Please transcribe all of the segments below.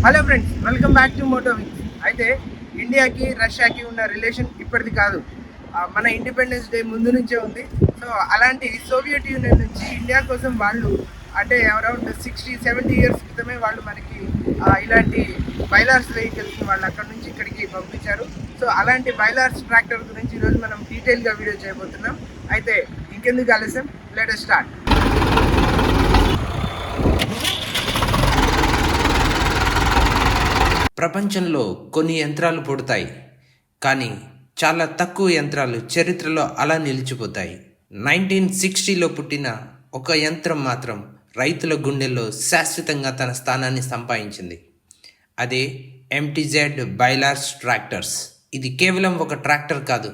Hello friends, welcome back to Motovix. అయితే ఇండియాకి రష్యాకి ఉన్న రిలేషన్ ఇప్పటిది కాదు, మన ఇండిపెండెన్స్ డే ముందు నుంచే ఉంది. సో అలాంటి సోవియట్ యూనియన్ నుంచి ఇండియా కోసం వాళ్ళు అంటే అరౌండ్ 60-70 ఇయర్స్ క్రితమే వాళ్ళు మనకి ఇలాంటి బైలార్స్ వెహికల్స్ వాళ్ళు అక్కడ నుంచి ఇక్కడికి పంపించారు. సో అలాంటి బైలార్స్ ట్రాక్టర్ గురించి ఈరోజు మనం డీటెయిల్గా వీడియో చేయబోతున్నాం. అయితే ఇంకెందుకు ఆలస్యం, లెట్ us స్టార్ట్. ప్రపంచంలో కొన్ని యంత్రాలు పుడతాయి, కానీ చాలా తక్కువ యంత్రాలు చరిత్రలో అలా నిలిచిపోతాయి. 1960లో పుట్టిన ఒక యంత్రం మాత్రం రైతుల గుండెల్లో శాశ్వతంగా తన స్థానాన్ని సంపాదించింది. అదే MTZ బైలార్స్ ట్రాక్టర్స్. ఇది కేవలం ఒక ట్రాక్టర్ కాదు,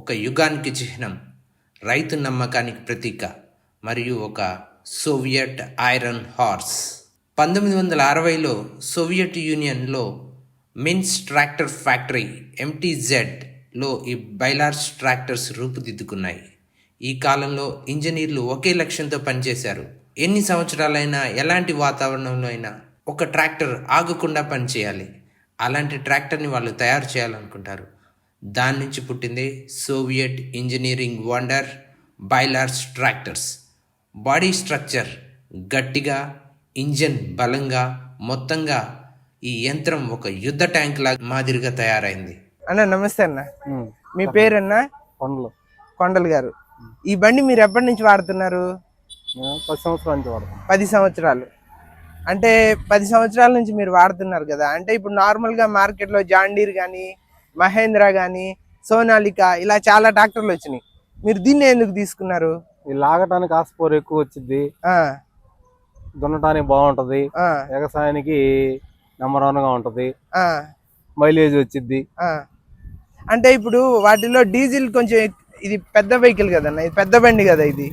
ఒక యుగానికి చిహ్నం, రైతు నమ్మకానికి ప్రతీక మరియు ఒక సోవియట్ ఐరన్ హార్స్. 1960లో సోవియట్ యూనియన్లో మిన్స్ ట్రాక్టర్ ఫ్యాక్టరీ MTZలో ఈ బైలార్స్ ట్రాక్టర్స్ రూపుదిద్దుకున్నాయి. ఈ కాలంలో ఇంజనీర్లు ఒకే లక్ష్యంతో పనిచేశారు. ఎన్ని సంవత్సరాలైనా, ఎలాంటి వాతావరణంలో అయినా ఒక ట్రాక్టర్ ఆగకుండా పనిచేయాలి. అలాంటి ట్రాక్టర్ని వాళ్ళు తయారు చేయాలనుకుంటారు. దాని నుంచి పుట్టిందే Soviet engineering wonder Belarus tractors. Body structure గట్టిగా, ఇంజన్ బలంగా, మొత్తంగా ఈ యంత్రం ఒక యుద్ధ ట్యాంక్ లాగా మాదిరిగా తయారైంది. అన్న నమస్తే అన్న, మీ పేరన్నా? కొండలు గారు. ఈ బండి మీరు ఎప్పటి నుంచి వాడుతున్నారు? 10 సంవత్సరాల నుంచి వాడుతున్నాం. 10 సంవత్సరాలు. అంటే 10 సంవత్సరాల నుంచి మీరు వాడుతున్నారు కదా. అంటే ఇప్పుడు నార్మల్గా మార్కెట్లో జాండీర్ కానీ, మహేంద్ర కానీ, సోనాలిక ఇలా చాలా ట్రాక్టర్లు వచ్చినాయి. మీరు దీన్ని ఎందుకు తీసుకున్నారు? ఇది లాగటానికి ఆస్పోర్ ఎక్కువ వచ్చింది, దున్నటానికి బాగుంటది, వ్యవసాయానికి నెంబర్ 1గా ఉంటది, మైలేజ్ వచ్చింది. అంటే ఇప్పుడు వాటిలో డీజిల్ కొంచెం, ఇది పెద్ద వెహికల్ కదన్న, ఇది పెద్ద బండి కదా, ఇది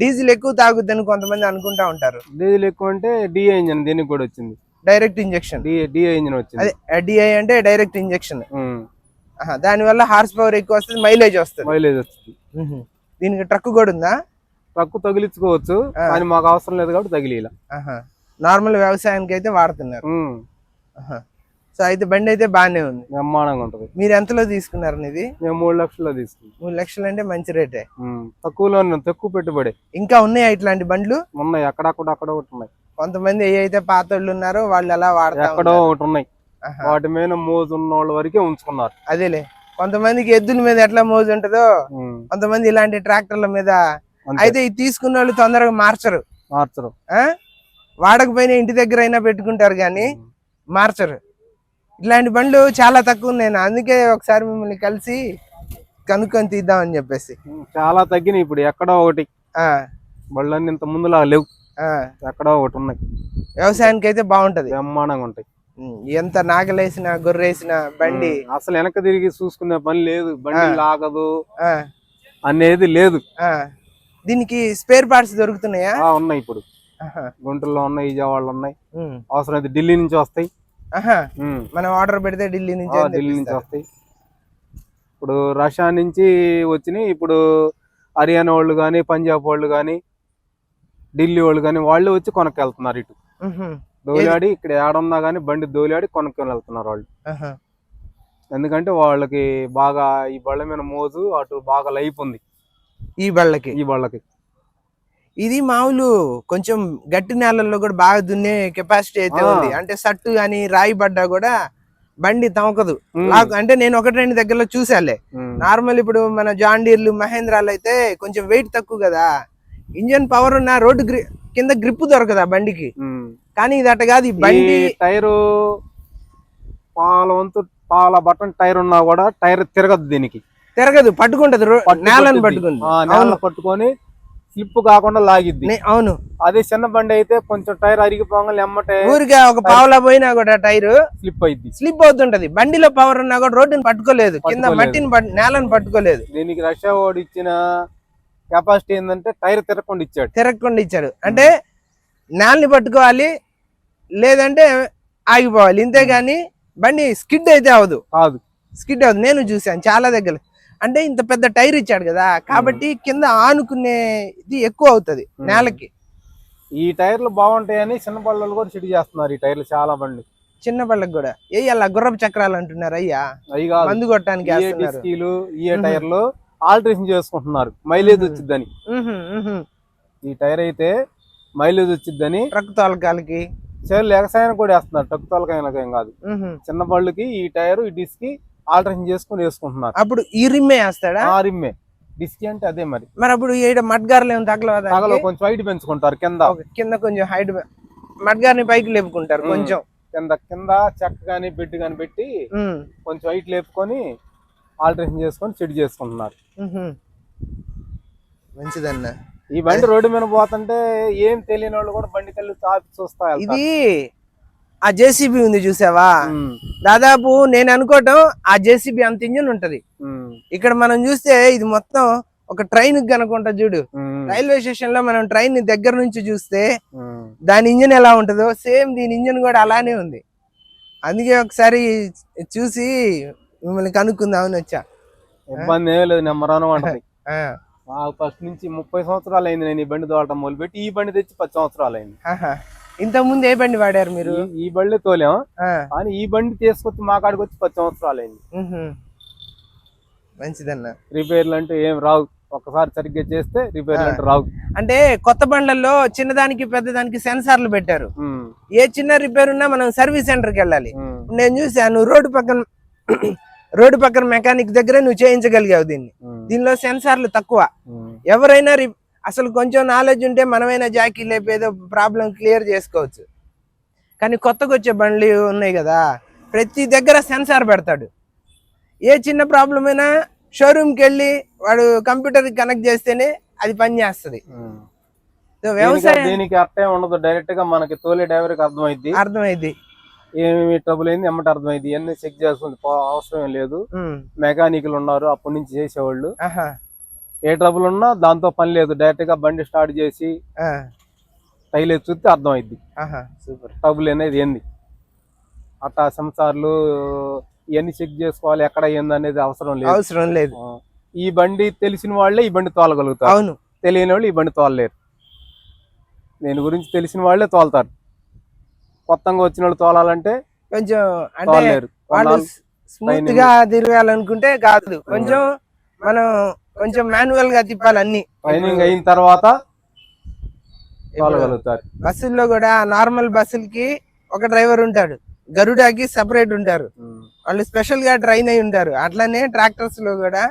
డీజిల్ ఎక్కువ తాగుద్దని కొంతమంది అనుకుంటా ఉంటారు. డీజిల్ ఎక్కువ అంటే డిఐ ఇంజన్ దీనికి కూడా వచ్చింది, డైరెక్ట్ ఇంజెక్షన్. డిఐ ఇంజన్ వచ్చింది. అదే డిఐ అంటే డైరెక్ట్ ఇంజెక్షన్. దాని వల్ల హార్స్ పవర్ ఎక్కువ వస్తుంది, మైలేజ్ వస్తుంది. దీనికి ట్రక్ కూడా ఉందా? ట్రక్ తగిలించుకోవచ్చు, కానీ మాకు అవసరం లేదు కాబట్టి తగిలిలా. నార్మల్ వ్యవసాయానికి అయితే వాడుతున్నారు. సో అయితే బండి అయితే బాగానే ఉంది, బ్రహ్మాండంగా ఉంటది. మీరు ఎంతలో తీసుకున్నారు ఇది? మేము 3 లక్షల్లో తీసుకున్నాం. 3 లక్షలు అంటే మంచి రేటే. తక్కువలో తక్కువ పెట్టుబడి. ఇంకా ఉన్నాయా ఇట్లాంటి బండ్లు? ఉన్నాయి, అక్కడక్కడ ఒకటి ఉన్నాయి. కొంతమంది ఏదైతే పాతోళ్ళు ఉన్నారో వాళ్ళు అలా వాడతారు, ఎక్కడో ఒకటి ఉన్నాయి. వాటి మీద మోజు ఉన్న వాళ్ళ వరకే ఉంచుకున్నారు. అదేలే, కొంతమందికి ఎద్దుల మీద ఎట్లా మోజు ఉంటుందో కొంతమంది ఇలాంటి ట్రాక్టర్ల మీద. అయితే ఇది తీసుకున్న వాళ్ళు తొందరగా మార్చరు. వాడకపోయినా ఇంటి దగ్గర అయినా పెట్టుకుంటారు కానీ మార్చరు. ఇట్లాంటి బండ్లు చాలా తక్కువ ఉన్నాయి. అందుకే ఒకసారి మిమ్మల్ని కలిసి కనుక్కొని తీద్దామని చెప్పేసి. చాలా తగ్గినాయి ఇప్పుడు, ఎక్కడో ఒకటి. బళ్ళన్నీ ఇంత ముందులా లేవు, ఎక్కడో ఒకటి ఉన్నాయి. వ్యవసాయానికి అయితే బాగుంటది, బ్రహ్మాండంగా ఉంటాయి. ఎంత నాగలేసిన గొర్రెసిన బండి అసలు వెనక తిరిగి చూసుకునే పని లేదు, బండి లాగదు అనేది లేదు. దీనికి స్పేర్ పార్ట్స్ దొరుకుతున్నాయా? ఉన్నాయి, ఇప్పుడు గుంటూరులో ఉన్నాయి, విజయవాడలో ఉన్నాయి. అవసరం అయితే ఢిల్లీ నుంచి వస్తాయి. మనం ఆర్డర్ పెడితే ఢిల్లీ నుంచి వస్తాయి. ఇప్పుడు రష్యా నుంచి వచ్చినాయి. ఇప్పుడు హర్యానా వాళ్ళు కానీ, పంజాబ్ వాళ్ళు కానీ, ఢిల్లీ వాళ్ళు కానీ వాళ్ళు వచ్చి కొనుక్కెళ్తున్నారు. ఇటు దోలాడి ఇక్కడ ఏడున్నా కానీ బండి దోలాడి కొనుక్కొని వెళ్తున్నారు వాళ్ళు. ఎందుకంటే వాళ్ళకి బాగా ఈ బళ్ళ మీద మోజు, అటు బాగా లైఫ్ ఉంది ఈ బళ్ళకి. ఇది మామూలు కొంచెం గట్టి నేలల్లో కూడా బాగా దున్నే కెపాసిటీ అయితే ఉంది. అంటే సట్టు గాని రాయి పడ్డా కూడా బండి తమకదు. అంటే నేను 1-2 దగ్గరలో చూసాలే. నార్మల్ ఇప్పుడు మన జాండీర్లు, మహేంద్రాలు అయితే కొంచెం వెయిట్ తక్కువ కదా, ఇంజన్ పవర్ ఉన్న రోడ్డు కింద గ్రిప్ దొరకదు ఆ బండికి. కానీ ఇది అట్ట కాదు. ఈ బండి టైరు పాల బటన్ టైర్ ఉన్నా కూడా టైర్ తిరగదు, పట్టుకుంటది, నేలను పట్టుకొని స్లిప్ కాకుండా లాగిద్ది. అవును, అదే చిన్న బండి అయితే కొంచెం టైర్ అరిగిపోగానే ఎమ్మటే ఊరిగా ఒక పావులా పోయినా కూడా టైర్ స్లిప్ అవుతుంటది. బండిలో పవర్ ఉన్నా కూడా రోడ్డుని పట్టుకోలేదు, కింద మట్టిని నేలను పట్టుకోలేదు. దీనికి రష్యా వాడు ఇచ్చిన కెపాసిటీ ఏంటంటే టైర్ తిరగకుండా ఇచ్చాడు. అంటే నేలని పట్టుకోవాలి, లేదంటే ఆగిపోవాలి, ఇంతేగాని బండి స్కిడ్ అయితే అవదు. నేను చూసాను చాలా దగ్గర. అంటే ఇంత పెద్ద టైర్ ఇచ్చాడు కదా, కాబట్టి కింద ఆనుకునే ఇది ఎక్కువ అవుతుంది నేలకి. ఈ టైర్లు బాగుంటాయని చిన్న బళ్ళు కూడా సిటీ చేస్తున్నారు. ఈ టైర్లు చాలా బండి చిన్న బళ్ళకి కూడా అలా గుర్రపు చక్రాలు అంటున్నారు అయ్యా, అవి కాదు, మందు కొట్టడానికి ఏ వేస్తున్నారు. డిస్కీలు ఏ టైర్లు ఆల్టరేషన్ చేసుకుంటున్నారు మైలేజ్ వచ్చిద్దని. ఈ టైర్ అయితే మైలేజ్ వచ్చిద్దని ట్రక్ తోలకాలకి చేలు ఎగసాయానికి కూడా వేస్తున్నారు, ట్రక్ తోలకాయనకి ఏం కాదు. చిన్న బళ్ళకి ఈ టైర్ ఈ డిస్క్ ఆల్టరేషన్ చేసుకుని వేసుకుంటున్నారు. అప్పుడు ఈ రిమ్మే వేస్తాడా? ఆ రిమ్మే డిస్క్ అంటే అదే మరి. మరి అప్పుడు ఈడ మడ్గారులు ఏమి తగలవదా? తగలో కొంచెం హైట్ పెంచుకుంటారు కింద. కింద కొంచెం హైట్ మడ్గారిని పైకి లేపుకుంటారు కొంచెం. కింద కింద చెక్క గాని బెడ్ గాని పెట్టి కొంచెం హైట్ లేపుకొని ఆల్టరేషన్ చేసుకొని సెట్ చేసుకుంటున్నారు. మంచిదన్న. ఈ బండి రోడ్డు మీద పోతుంటే ఏం తెలియని వాళ్ళు కూడా బండి కళ్ళు తాపి చూస్తా. ఇది ఆ జేసీబీ ఉంది చూసావా, దాదాపు నేను అనుకోవటం ఆ జేసీబీ అంత ఇంజిన్ ఉంటది. ఇక్కడ మనం చూస్తే ఇది మొత్తం ఒక ట్రైన్ కనుకుంటా చూడు, రైల్వే స్టేషన్ లో మనం ట్రైన్ ని దగ్గర నుంచి చూస్తే దాని ఇంజిన్ ఎలా ఉంటుందో సేమ్ దీని ఇంజిన్ కూడా అలానే ఉంది. అందుకే ఒకసారి చూసి మిమ్మల్ని కనుక్కుందామని వచ్చా. ఇబ్బంది ఏం లేదు, నెంబర్ వన్ ఉంటది. ఫస్ట్ నుంచి 30 సంవత్సరాలు అయింది నేను ఈ బండి తోడటం మొదలుపెట్టి. ఈ బండి తెచ్చి 10 సంవత్సరాలు అయింది. ఇంత ముందు ఏ బండి వాడారు మీరు? ఈ బండి తోలాం, కానీ ఈ బండి తీసుకొచ్చి మా కాడికి వచ్చి 10 సంవత్సరాలు అయింది. మంచిదన్న. రిపేర్లు అంటే ఏం రావు, ఒక్కసారి సరిగ్గా చేస్తే రిపేర్లు అంటే రావు. అంటే కొత్త బండ్లలో చిన్నదానికి పెద్దదానికి సెన్సార్లు పెట్టారు. ఏ చిన్న రిపేర్ ఉన్నా మనం సర్వీస్ సెంటర్ కి వెళ్ళాలి. నేను చూసాను రోడ్డు పక్కన మెకానిక్ దగ్గర నువ్వు చేయించగలిగావు దీన్ని. దీనిలో సెన్సార్లు తక్కువ. ఎవరైనా అసలు కొంచెం నాలెడ్జ్ ఉంటే మనమైనా జాకీ లేపేదో ప్రాబ్లం క్లియర్ చేసుకోవచ్చు. కానీ కొత్తగా వచ్చే బండ్లు ఉన్నాయి కదా, ప్రతి దగ్గర సెన్సార్ పెడతాడు. ఏ చిన్న ప్రాబ్లం అయినా షోరూమ్కి వెళ్ళి వాడు కంప్యూటర్ కనెక్ట్ చేస్తేనే అది పని చేస్తుంది. వ్యవసాయం దీనికి అర్థం ఉండదు, డైరెక్ట్ గా మనకి తోలే డ్రైవర్కి అర్థమైంది ఏమేమి ట్రబుల్ అయింది ఎమ్మటి అర్థమైంది. ఇవన్నీ చెక్ చేసుకుంది అవసరం లేదు. మెకానికల్ ఉన్నారు అప్పటి నుంచి చేసేవాళ్ళు. ఏ ట్రబుల్ ఉన్నా దాంతో పని లేదు, డైరెక్ట్ గా బండి స్టార్ట్ చేసి టైలేజ్ చూస్తే అర్థమైంది ట్రబుల్ అనేది ఏంది. అట్టా సెన్సార్లు ఇవన్నీ చెక్ చేసుకోవాలి, ఎక్కడ ఏంది అనేది అవసరం లేదు. ఈ బండి తెలిసిన వాళ్ళే ఈ బండి తోలగలుగుతారు, తెలియని వాళ్ళు ఈ బండి తోలలేరు. దీని గురించి తెలిసిన వాళ్ళే తోలుతారు. కొత్తగా వచ్చిన వాళ్ళు తోలాలంటే కొంచెం వాళ్ళు స్మూత్ గా తిరగాలనుకుంటే కాదు, కొంచెం మనం కొంచెం మాన్యువల్ గా తిప్పాలి. అన్ని ట్రైనింగ్ అయిన తర్వాత తోలగలుగుతారు. బస్సుల్లో కూడా నార్మల్ బస్సులకి ఒక డ్రైవర్ ఉంటాడు, గరుడాకి సెపరేట్ ఉంటారు, వాళ్ళు స్పెషల్ గా ట్రైన్ అయి ఉంటారు. అట్లానే ట్రాక్టర్స్ లో కూడా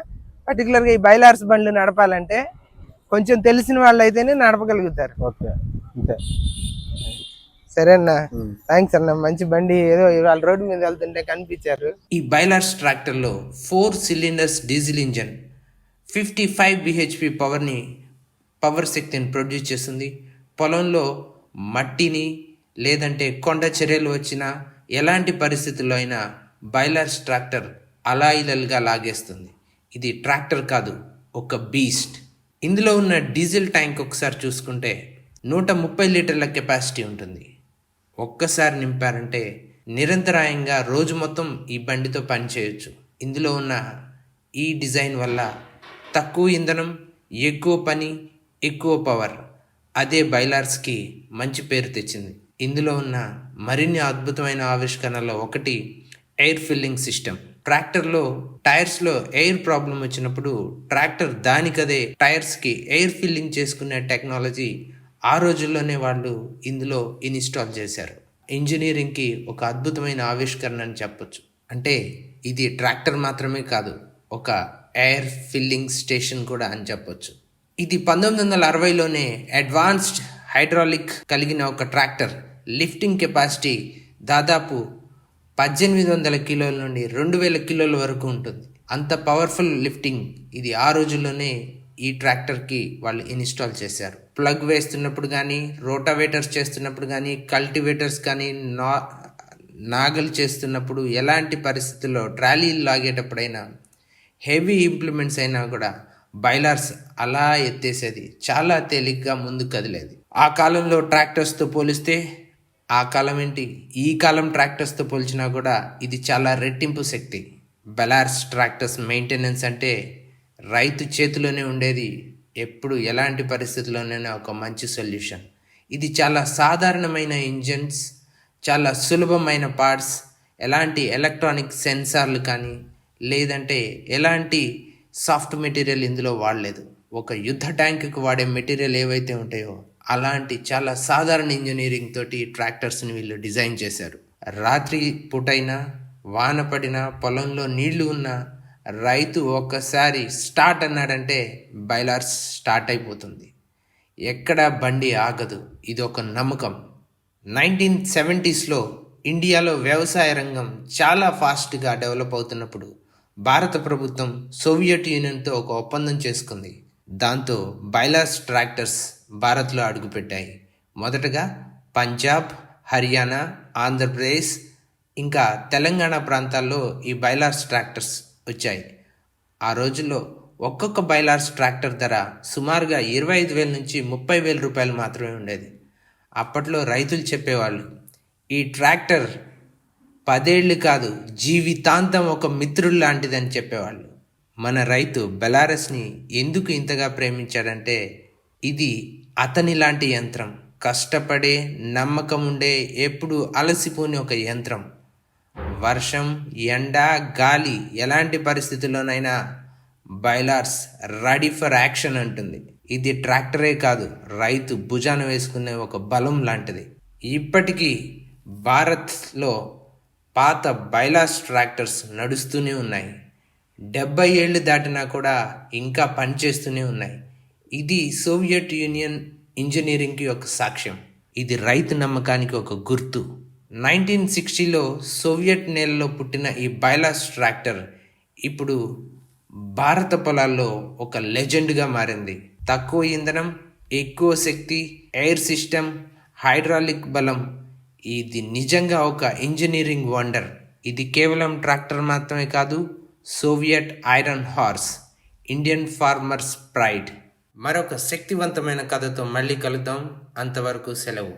పర్టికులర్ గా ఈ బైలార్స్ బండ్లు నడపాలంటే కొంచెం తెలిసిన వాళ్ళు అయితేనే నడపగలుగుతారు. సరే అన్న, థ్యాంక్స్ అన్న. మంచి బండి ఏదో ఇవాళ రోడ్డు మీద వెళ్తుంటే కనిపించారు. ఈ బైలార్స్ ట్రాక్టర్లో 4 cylinders diesel engine 55 bhp power శక్తిని ప్రొడ్యూస్ చేస్తుంది. పొలంలో మట్టిని లేదంటే కొండ చర్యలు వచ్చినా ఎలాంటి పరిస్థితుల్లో అయినా బైలార్స్ ట్రాక్టర్ అలా ఇలలుగా లాగేస్తుంది. ఇది ట్రాక్టర్ కాదు, ఒక బీస్ట్. ఇందులో ఉన్న డీజిల్ ట్యాంక్ ఒకసారి చూసుకుంటే 130 లీటర్ల కెపాసిటీ ఉంటుంది. ఒక్కసారి నింపారంటే నిరంతరాయంగా రోజు మొత్తం ఈ బండితో పనిచేయచ్చు. ఇందులో ఉన్న ఈ డిజైన్ వల్ల తక్కువ ఇంధనం, ఎక్కువ పని, ఎక్కువ పవర్, అదే బైలార్స్కి మంచి పేరు తెచ్చింది. ఇందులో ఉన్న మరిన్ని అద్భుతమైన ఆవిష్కరణలో ఒకటి ఎయిర్ ఫిల్లింగ్ సిస్టమ్. ట్రాక్టర్లో టైర్స్లో ఎయిర్ ప్రాబ్లం వచ్చినప్పుడు ట్రాక్టర్ దానికదే టైర్స్కి ఎయిర్ ఫిల్లింగ్ చేసుకునే టెక్నాలజీ ఆ రోజుల్లోనే వాళ్ళు ఇందులో ఇన్స్టాల్ చేశారు. ఇంజనీరింగ్కి ఒక అద్భుతమైన ఆవిష్కరణ అని చెప్పొచ్చు. అంటే ఇది ట్రాక్టర్ మాత్రమే కాదు, ఒక ఎయిర్ ఫిల్లింగ్ స్టేషన్ కూడా అని చెప్పొచ్చు. ఇది 1960లోనే అడ్వాన్స్డ్ హైడ్రాలిక్ కలిగిన ఒక ట్రాక్టర్. లిఫ్టింగ్ కెపాసిటీ దాదాపు 1800 కిలోల నుండి 2000 కిలోల వరకు ఉంటుంది. అంత పవర్ఫుల్ లిఫ్టింగ్ ఇది ఆ రోజుల్లోనే ఈ ట్రాక్టర్కి వాళ్ళు ఇన్స్టాల్ చేశారు. ప్లగ్ వేస్తున్నప్పుడు కానీ, రోటావేటర్స్ చేస్తున్నప్పుడు కానీ, కల్టివేటర్స్ కానీ, నాగలు చేస్తున్నప్పుడు, ఎలాంటి పరిస్థితుల్లో ట్రాలీలు లాగేటప్పుడైనా, హెవీ ఇంప్లిమెంట్స్ అయినా కూడా బైలార్స్ అలా ఎత్తేసేది, చాలా తేలిగ్గా ముందుకు కదిలేది. ఆ కాలంలో ట్రాక్టర్స్తో పోలిస్తే ఆ కాలం ఏంటి, ఈ కాలం ట్రాక్టర్స్తో పోల్చినా కూడా ఇది చాలా రెట్టింపు శక్తి. బైలార్స్ ట్రాక్టర్స్ మెయింటెనెన్స్ అంటే రైతు చేతిలోనే ఉండేది. ఎప్పుడు ఎలాంటి పరిస్థితుల్లోనైనా ఒక మంచి సొల్యూషన్. ఇది చాలా సాధారణమైన ఇంజన్స్, చాలా సులభమైన పార్ట్స్, ఎలాంటి ఎలక్ట్రానిక్ సెన్సార్లు కానీ లేదంటే ఎలాంటి సాఫ్ట్ మెటీరియల్ ఇందులో వాడలేదు. ఒక యుద్ధ ట్యాంకుకి వాడే మెటీరియల్ ఏవైతే ఉంటాయో అలాంటి చాలా సాధారణ ఇంజనీరింగ్ తోటి ట్రాక్టర్స్ని వీళ్ళు డిజైన్ చేశారు. రాత్రి పూటైనా వాన పడినా పొలంలో నీళ్లు ఉన్నా రైతు ఒక్కసారి స్టార్ట్ అన్నాడంటే బైలార్స్ స్టార్ట్ అయిపోతుంది. ఎక్కడా బండి ఆగదు. ఇది ఒక నమ్మకం. 1970స్లో ఇండియాలో వ్యవసాయ రంగం చాలా ఫాస్ట్గా డెవలప్ అవుతున్నప్పుడు భారత ప్రభుత్వం సోవియట్ యూనియన్తో ఒక ఒప్పందం చేసుకుంది. దాంతో బైలార్స్ ట్రాక్టర్స్ భారత్లో అడుగుపెట్టాయి. మొదటగా పంజాబ్, హర్యానా, ఆంధ్రప్రదేశ్ ఇంకా తెలంగాణ ప్రాంతాల్లో ఈ బైలార్స్ ట్రాక్టర్స్ వచ్చాయి. ఆ రోజుల్లో ఒక్కొక్క బైలార్స్ ట్రాక్టర్ ధర సుమారుగా 25,000 నుంచి 30,000 రూపాయలు మాత్రమే ఉండేది. అప్పట్లో రైతులు చెప్పేవాళ్ళు, ఈ ట్రాక్టర్ 10 ఏళ్ళు కాదు జీవితాంతం ఒక మిత్రుడు లాంటిదని చెప్పేవాళ్ళు. మన రైతు బెలారస్ని ఎందుకు ఇంతగా ప్రేమించాడంటే ఇది అతని లాంటి యంత్రం. కష్టపడే, నమ్మకం ఉండే, ఎప్పుడు అలసిపోని ఒక యంత్రం. వర్షం, ఎండ, గాలి ఎలాంటి పరిస్థితుల్లోనైనా బైలార్స్ రెడీ ఫర్ యాక్షన్ అంటుంది. ఇది ట్రాక్టరే కాదు, రైతు భుజాన వేసుకునే ఒక బలం లాంటిది. ఇప్పటికీ భారత్లో పాత బైలార్స్ ట్రాక్టర్స్ నడుస్తూనే ఉన్నాయి. 70 ఏళ్ళు దాటినా కూడా ఇంకా పనిచేస్తూనే ఉన్నాయి. ఇది సోవియట్ యూనియన్ ఇంజనీరింగ్కి ఒక సాక్ష్యం. ఇది రైతు నమ్మకానికి ఒక గుర్తు. 1960లో సోవియట్ నేలలో పుట్టిన ఈ బైలార్స్ ట్రాక్టర్ ఇప్పుడు భారత పొలాల్లో ఒక లెజెండ్గా మారింది. తక్కువ ఇంధనం, ఎక్కువ శక్తి, ఎయిర్ సిస్టమ్, హైడ్రాలిక్ బలం. ఇది నిజంగా ఒక ఇంజనీరింగ్ వండర్. ఇది కేవలం ట్రాక్టర్ మాత్రమే కాదు, Soviet iron horse, Indian farmers pride. మరొక శక్తివంతమైన కథతో మళ్ళీ కలుద్దాం. అంతవరకు సెలవు.